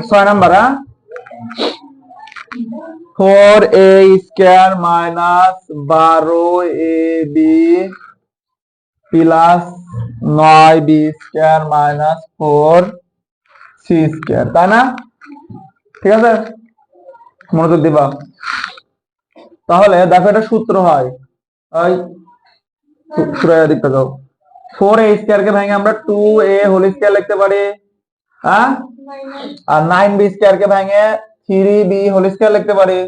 6 number 4a square minus 12ab plus 9b square minus 4c square, তাই না? ঠিক আছে, মনোযোগ দিবা। তাহলে দেখো এটা সূত্র হয়, ওই সূত্রের দিকটা যাও। 4a স্কয়ার কে ভেঙে আমরা 2a হোল স্কয়ার লিখতে পারি, হ্যাঁ? আর 9b স্কয়ার কে ভেঙে 3b হোল স্কয়ার লিখতে পারি,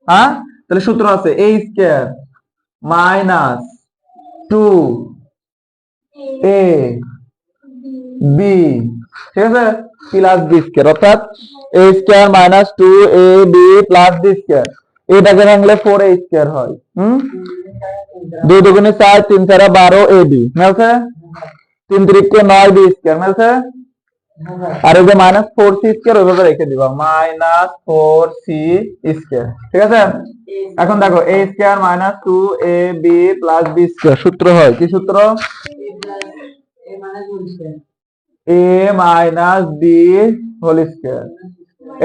হ্যাঁ? তাহলে সূত্র আছে a square minus 2a b, ঠিক আছে, প্লাস b স্কয়ার, অর্থাৎ a square minus 2ab plus b square. এটাকে ভাঙলে 4a স্কয়ার হয়। 2 দুগুণে 4, 3 4 12ab মিলছে, 3 3 9b স্কয়ার মিলছে। আর এই যে মাইনাস 4c স্কয়ার ওইভাবে রেখে দিবা, মাইনাস 4c স্কয়ার, ঠিক আছে। এখন দেখো a square minus 2ab plus b square সূত্র হয় কি সূত্র? a minus b whole square.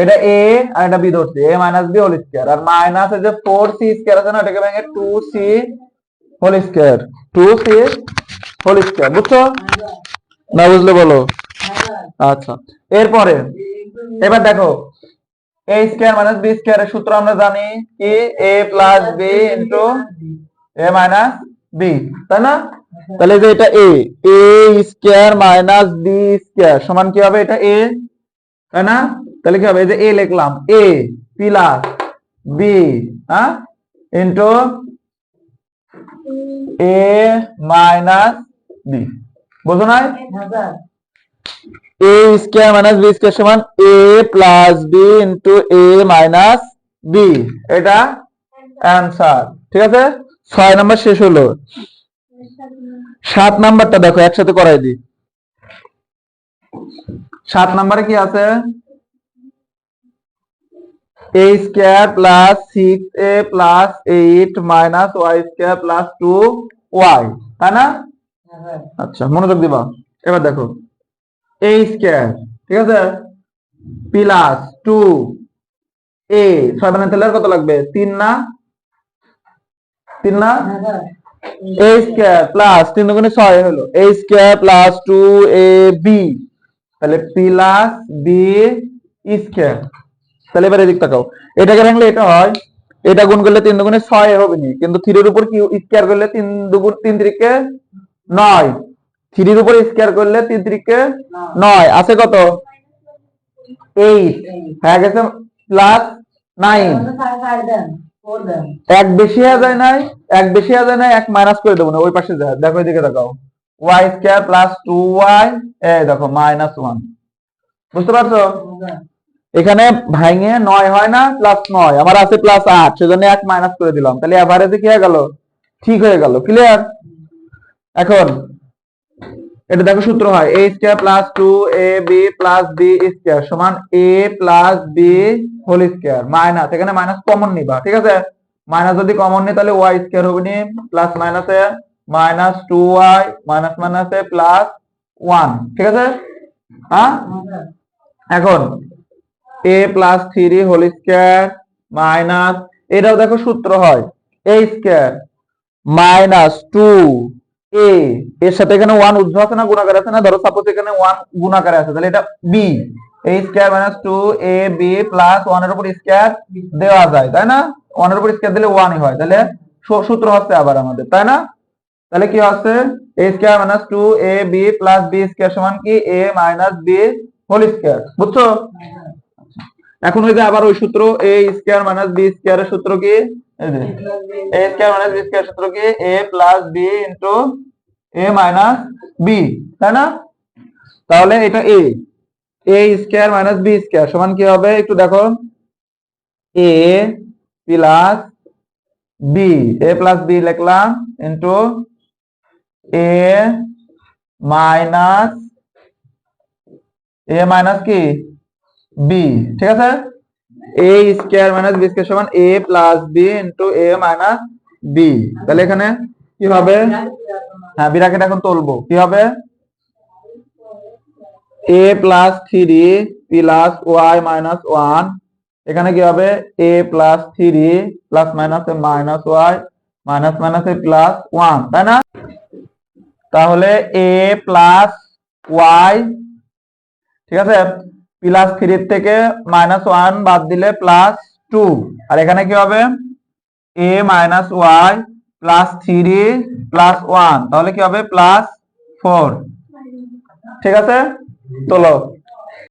এটা a আর এটা b ধরছি, a minus b whole square. আর মাইনাস এই যে 4c স্কয়ার আছে না, এটাকে ভেঙে 2c whole square, 2c whole square. বুঝছো না? বুঝলে বলো। আচ্ছা, এরপরে এবার দেখো a square minus b square এর সূত্র আমরা জানি কি, a plus b into a minus b, তাই না? তাহলে যে এটা a square minus b square সমান কি হবে? এটা a, তাই না? তাহলে কি হবে? এই যে a লিখলাম, a প্লাস b, হ্যাঁ, ইনটু a মাইনাস b। বুঝো না? a square minus b square সমান a plus b into a minus b, এটা অ্যানসার। ঠিক আছে, 6 নাম্বার শেষ হলো। 7 নাম্বারটা দেখো একসাথে করাই দিই। 7 নাম্বারে কি আছে? a square plus 6a plus 8 minus y square plus 2y, তাই না? আচ্ছা, মনোযোগ দিবা। এবার দেখো a স্কয়ার, ঠিক আছে, প্লাস 2a 6 বানাতে হলে কত লাগবে? 3 না? 3 না? a স্কয়ার প্লাস 3 দুগুণে 6 হলো, a স্কয়ার প্লাস 2ab, তাহলে প্লাস b স্কয়ার। তাহলে এবার এদিক তাকাও, এটাকে ভাঙলে এটা হয়, এটা গুণ করলে 3 দুগুণে 6 হবে নি, কিন্তু 3 এর উপর কি স্কয়ার করলে 3 দুগুণ 3 3 9, 3 এর উপর স্কয়ার করলে 3 3 9 আছে কত? 8 হয়ে গেছে প্লাস 9। এক বেশি হয়ে যায় নাই, এক বেশি হয়ে যায় নাই, এক মাইনাস করে দেবো না, ওই পাশে যায়। দেখো এদিকে তাকাও, y স্কয়ার প্লাস 2y, এই দেখো মাইনাস 1। বুঝতে পারছো? এখানে ভাঙে 9 হয় না, প্লাস 9, আমার আছে প্লাস 8, সেজন্য এক মাইনাস করে দিলাম। তাহলে এভারেজে কি হয়ে গেল? ঠিক হয়ে গেল। ক্লিয়ার? এখন এটা দেখো সূত্র হয় a square plus 2ab plus b square সমান a plus b whole square, minus এখানে মাইনাস কমন নিবা, ঠিক আছে। মাইনাস যদি কমন নি তাহলে y স্কয়ার হবে নি, প্লাস মাইনাসে মাইনাস 2y মাইনাস মাইনাসে প্লাস 1, ঠিক আছে। হ্যাঁ, এখন a plus 3 whole square minus, এটাও দেখো সূত্র হয় a স্কয়ার মাইনাস 2a, এর সাথে এখানে 1 ঊর্ধ্ব আছে না, গুণাকার আছে না? ধরো সাপোজ এখানে 1 গুণাকারে আছে, তাহলে এটা b, a square minus 2ab plus 1 এর উপর স্কয়ার দেওয়া যায়, তাই না? 1 এর উপর স্কয়ার দিলে 1 ই হয়, তাহলে সূত্র হচ্ছে আবার আমাদের, তাই না? তাহলে কি হচ্ছে? a square minus 2ab plus b square সমান কি a minus b whole square. বুঝছো? এখন ওই যে আবার ওই সূত্র a square minus b square এর সূত্র কি? এই যে a square minus b square সূত্র কি? a plus b into a minus b, তাই না? তাহলে এটা a square minus b square সমান কি হবে একটু দেখো, a plus b, a plus b লিখলাম ইনটু a মাইনাস কি b, ঠিক আছে। a square minus b square সমান a plus b into a minus b। তাহলে এখানে কি হবে? হ্যাঁ, বিরাকেট এখন তুলবো, কি হবে? a plus 3 plus y minus one, এখানে কি হবে এ প্লাস থ্রি প্লাস মাইনাসে মাইনাস ওয়াই মাইনাস মাইনাসে প্লাস ওয়ান, তাই না? তাহলে এ প্লাস ওয়াই, ঠিক আছে, প্লাস থ্রি থেকে মাইনাস ওয়ান বাদ দিলে প্লাস টু, আর এখানে কি হবে a minus y plus three plus one, তাহলে কি হবে প্লাস ফোর। ঠিক আছে, তোলো।